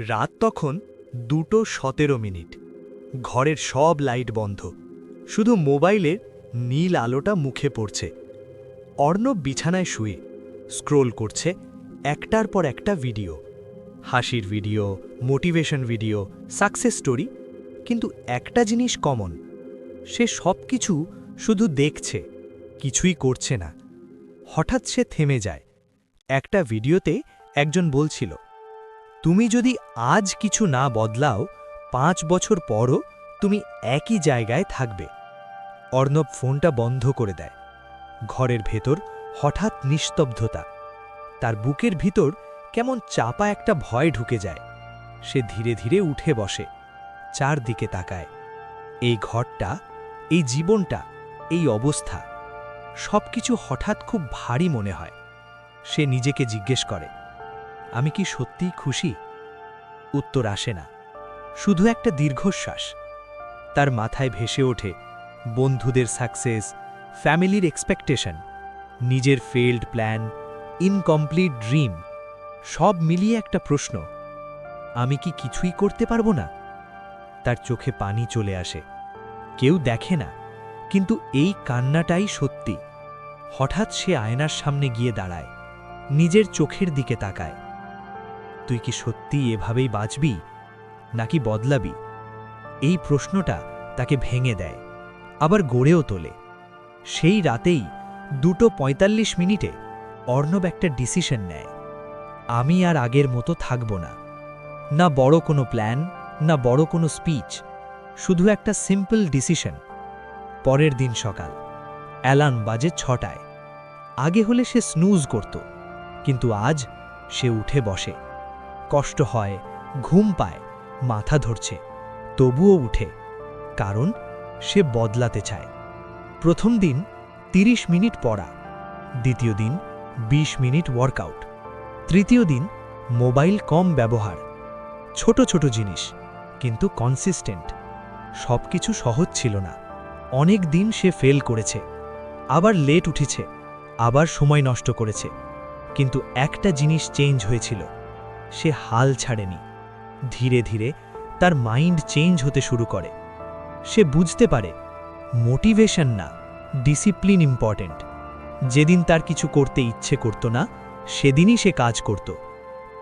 রাত তখন 2:17। ঘরের সব লাইট বন্ধ, শুধু মোবাইলের নীল আলোটা মুখে পড়ছে। অর্ণব বিছানায় শুয়ে স্ক্রোল করছে একটার পর একটা ভিডিও, হাসির video, motivation video, success story. কিন্তু একটা জিনিস কমন, সে সব কিছু শুধু দেখছে, কিছুই করছে না। হঠাৎ সে থেমে যায়। একটা ভিডিওতে একজন বলছিল, তুমি যদি আজ কিছু না বদলাও, 5 বছর পরও তুমি একই জায়গায় থাকবে। অর্ণব ফোনটা বন্ধ করে দেয়। ঘরের ভেতর হঠাৎ নিস্তব্ধতা। তার বুকের ভিতর কেমন চাপা একটা ভয় ঢুকে যায়। সে ধীরে ধীরে উঠে বসে, চারদিকে তাকায়। এই ঘরটা, এই জীবনটা, এই অবস্থা, সবকিছু হঠাৎ খুব ভারী মনে হয়। সে নিজেকে জিজ্ঞেস করে, আমি কি সত্যিই খুশি? উত্তর আসে না, শুধু একটা দীর্ঘশ্বাস। তার মাথায় ভেসে ওঠে বন্ধুদের সাকসেস, ফ্যামিলির এক্সপেকটেশন, নিজের ফেল্ড প্ল্যান, ইনকমপ্লিট ড্রিম, সব মিলিয়ে একটা প্রশ্ন, আমি কি কিছুই করতে পারবো না? তার চোখে পানি চলে আসে। কেউ দেখে না, কিন্তু এই কান্নাটাই সত্যি। হঠাৎ সে আয়নার সামনে গিয়ে দাঁড়ায়, নিজের চোখের দিকে তাকায়। তুই কি সত্যিই এভাবেই বাঁচবি, নাকি বদলাবি? এই প্রশ্নটা তাকে ভেঙে দেয়, আবার গড়েও তোলে। সেই রাতেই 2:45 অর্ণব একটা ডিসিশন নেয়। আমি আর আগের মতো থাকব না। না বড় কোনো প্ল্যান, না বড় কোনো স্পিচ, শুধু একটা সিম্পল ডিসিশন। পরের দিন সকাল, অ্যালার্ম বাজে 6টায়। আগে হলে সে স্নুজ করত, কিন্তু আজ সে উঠে বসে। কষ্ট হয়, ঘুম পায়, মাথা ধরছে, তবুও উঠে, কারণ সে বদলাতে চায়। প্রথম দিন 30 মিনিট পড়া, দ্বিতীয় দিন 20 মিনিট ওয়ার্কআউট, তৃতীয় দিন মোবাইল কম ব্যবহার। ছোট ছোট জিনিস, কিন্তু কনসিস্টেন্ট। সব কিছু সহজ ছিল না। অনেক দিন সে ফেল করেছে, আবার লেট উঠেছে, আবার সময় নষ্ট করেছে। কিন্তু একটা জিনিস চেঞ্জ হয়েছিল, সে হাল ছাড়েনি। ধীরে ধীরে তার মাইন্ড চেঞ্জ হতে শুরু করে। সে বুঝতে পারে মোটিভেশন না, ডিসিপ্লিন ইম্পর্ট্যান্ট। যেদিন তার কিছু করতে ইচ্ছে করত না, সেদিনই সে কাজ করত।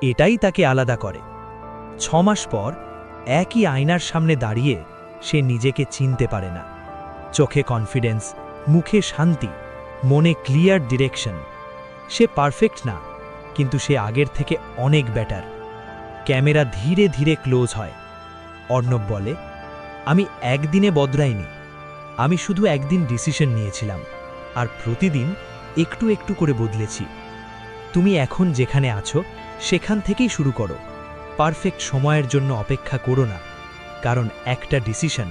এটাই তাকে আলাদা করে। 6 মাস পর একই আয়নার সামনে দাঁড়িয়ে সে নিজেকে চিনতে পারে না। চোখে কনফিডেন্স, মুখে শান্তি, মনে ক্লিয়ার ডিরেকশন। সে পারফেক্ট না, কিন্তু সে আগের থেকে অনেক বেটার। ক্যামেরা ধীরে ধীরে ক্লোজ হয়। অর্ণব বলে, আমি একদিনে বদলাইনি, আমি শুধু একদিন ডিসিশন নিয়েছিলাম, আর প্রতিদিন একটু একটু করে বদলেছি। তুমি এখন যেখানে আছো সেখান থেকেই শুরু করো। পারফেক্ট সময়ের জন্য অপেক্ষা করো না, কারণ একটা ডিসিশন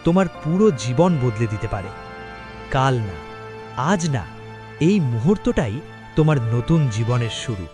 তোমার পুরো জীবন বদলে দিতে পারে। কাল না, আজ না, এই মুহূর্তটাই তোমার নতুন জীবনের শুরু।